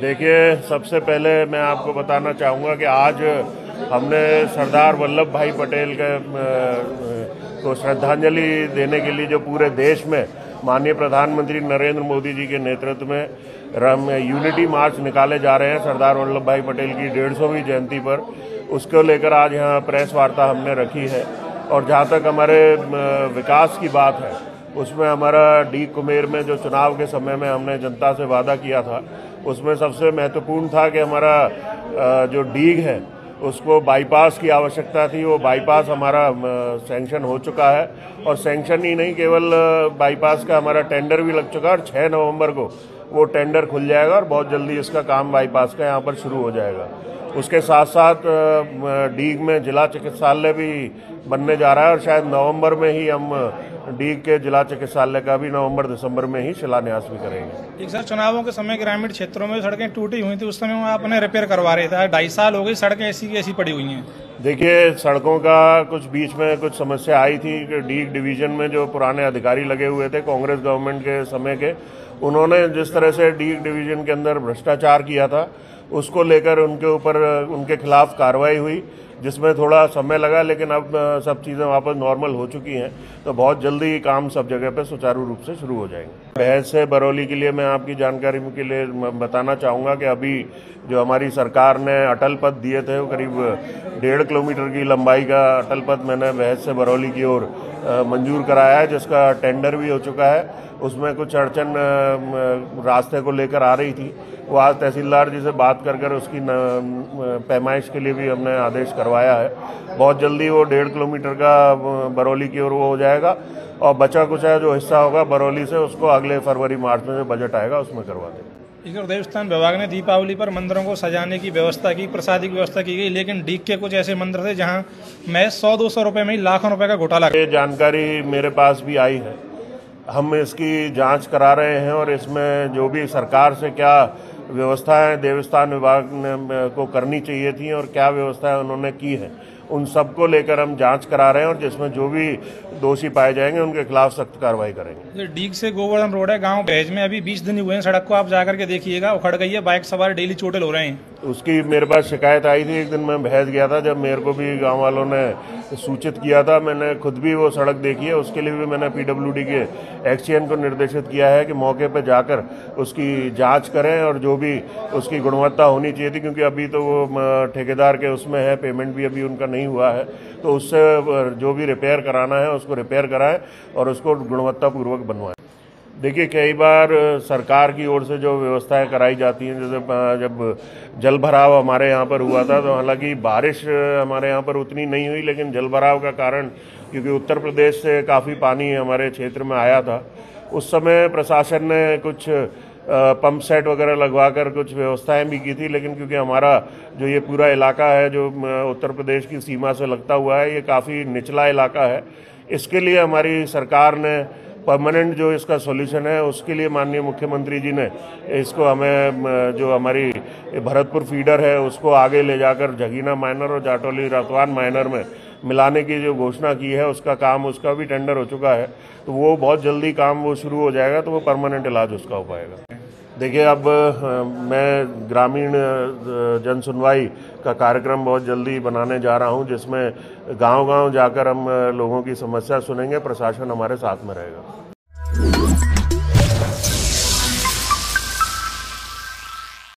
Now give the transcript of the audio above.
देखिए, सबसे पहले मैं आपको बताना चाहूँगा कि आज हमने सरदार वल्लभ भाई पटेल को श्रद्धांजलि देने के लिए जो पूरे देश में माननीय प्रधानमंत्री नरेंद्र मोदी जी के नेतृत्व में यूनिटी मार्च निकाले जा रहे हैं सरदार वल्लभ भाई पटेल की 150वीं जयंती पर, उसको लेकर आज यहाँ प्रेस वार्ता हमने रखी है। और जहाँ तक हमारे विकास की बात है, उसमें हमारा डीग कुमेर में जो चुनाव के समय में हमने जनता से वादा किया था, उसमें सबसे महत्वपूर्ण था कि हमारा जो डीग है उसको बाईपास की आवश्यकता थी। वो बाईपास हमारा सैंक्शन हो चुका है, और सैंक्शन ही नहीं, केवल बाईपास का हमारा टेंडर भी लग चुका है, और 6 नवंबर को वो टेंडर खुल जाएगा और बहुत जल्दी इसका काम बाईपास का यहाँ पर शुरू हो जाएगा। उसके साथ साथ डीग में जिला चिकित्सालय भी बनने जा रहा है, और शायद नवंबर में ही हम डीग के जिला चिकित्सालय का भी नवंबर दिसंबर में ही शिलान्यास भी करेंगे। ठीक सर, चुनावों के समय ग्रामीण क्षेत्रों में सड़कें टूटी हुई थी, उस समय आपने रिपेयर करवा रहे थे। 2.5 साल हो गई, सड़कें ऐसी की ऐसी पड़ी हुई हैं। देखिए, सड़कों का कुछ बीच में कुछ समस्या आई थी कि डीग डिवीजन में जो पुराने अधिकारी लगे हुए थे कांग्रेस गवर्नमेंट के समय के, उन्होंने जिस तरह से डीग डिवीजन के अंदर भ्रष्टाचार किया था, उसको लेकर उनके ऊपर उनके खिलाफ कार्रवाई हुई, जिसमें थोड़ा समय लगा, लेकिन अब सब चीज़ें वापस नॉर्मल हो चुकी हैं। तो बहुत जल्दी काम सब जगह पे सुचारू रूप से शुरू हो जाएंगे। बहस से बरौली के लिए मैं आपकी जानकारी के लिए बताना चाहूँगा कि अभी जो हमारी सरकार ने अटल पथ दिए थे, वो करीब 1.5 किलोमीटर की लंबाई का अटल पथ मैंने बहस से बरौली की ओर मंजूर कराया है, जिसका टेंडर भी हो चुका है। उसमें कुछ अड़चन रास्ते को लेकर आ रही थी, वो आज तहसीलदार जी से बात कर उसकी पैमाइश के लिए भी हमने आदेश करवाया है। बहुत जल्दी वो 1.5 किलोमीटर का बरौली की ओर वो हो जाएगा, और बचा कुछ है जो हिस्सा होगा बरौली से, उसको अगले फरवरी मार्च में जो बजट आएगा उसमें करवा देंगे। इधर देवस्थान विभाग ने दीपावली पर मंदिरों को सजाने की व्यवस्था की, प्रसाद की व्यवस्था की गई, लेकिन डीग के कुछ ऐसे मंदिर थे जहां मैं 100-200 रुपए में ही लाखों रुपए का घोटाला। ये जानकारी मेरे पास भी आई है, हम इसकी जांच करा रहे हैं, और इसमें जो भी सरकार से क्या व्यवस्थाएं देवस्थान विभाग ने को करनी चाहिए थी और क्या व्यवस्थाएं उन्होंने की है, उन सबको लेकर हम जांच करा रहे हैं, और जिसमें जो भी दोषी पाए जाएंगे उनके खिलाफ सख्त कार्रवाई करेंगे। डीग से गोवर्धन रोड है, गांव भेज में अभी 20 दिन हुए हैं, सड़क को आप जाकर के देखिएगा, उखड़ गई है, बाइक सवार डेली चोटिल हो रहे हैं। उसकी मेरे पास शिकायत आई थी, एक दिन मैं भेज गया था, जब मेरे को भी गांव वालों ने सूचित किया था। मैंने खुद भी वो सड़क देखी है, उसके लिए भी मैंने PWD के एक्सचेंज को निर्देशित किया है कि मौके पर जाकर उसकी जांच करें, और जो भी उसकी गुणवत्ता होनी चाहिए थी, क्योंकि अभी तो वो ठेकेदार के उसमें है, पेमेंट भी अभी उनका नहीं हुआ है, तो उससे जो भी रिपेयर कराना है उसको रिपेयर कराएं और उसको गुणवत्तापूर्वक बनवाएं। देखिए, कई बार सरकार की ओर से जो व्यवस्थाएं कराई जाती हैं, जैसे जब जल भराव हमारे यहाँ पर हुआ था, तो हालांकि बारिश हमारे यहाँ पर उतनी नहीं हुई, लेकिन जल भराव का कारण क्योंकि उत्तर प्रदेश से काफ़ी पानी हमारे क्षेत्र में आया था, उस समय प्रशासन ने कुछ पंप सेट वगैरह लगवाकर कुछ व्यवस्थाएं भी की थी, लेकिन क्योंकि हमारा जो ये पूरा इलाका है जो उत्तर प्रदेश की सीमा से लगता हुआ है, ये काफ़ी निचला इलाका है, इसके लिए हमारी सरकार ने परमानेंट जो इसका सॉल्यूशन है, उसके लिए माननीय मुख्यमंत्री जी ने इसको हमें जो हमारी भरतपुर फीडर है उसको आगे ले जाकर झगीना माइनर और जाटौली रतवान माइनर में मिलाने की जो घोषणा की है, उसका काम, उसका भी टेंडर हो चुका है, तो वो बहुत जल्दी काम वो शुरू हो जाएगा, तो वो परमानेंट इलाज उसका हो पाएगा। देखिए, अब मैं ग्रामीण जन सुनवाई का कार्यक्रम बहुत जल्दी बनाने जा रहा हूं, जिसमें गांव-गांव जाकर हम लोगों की समस्या सुनेंगे, प्रशासन हमारे साथ में रहेगा।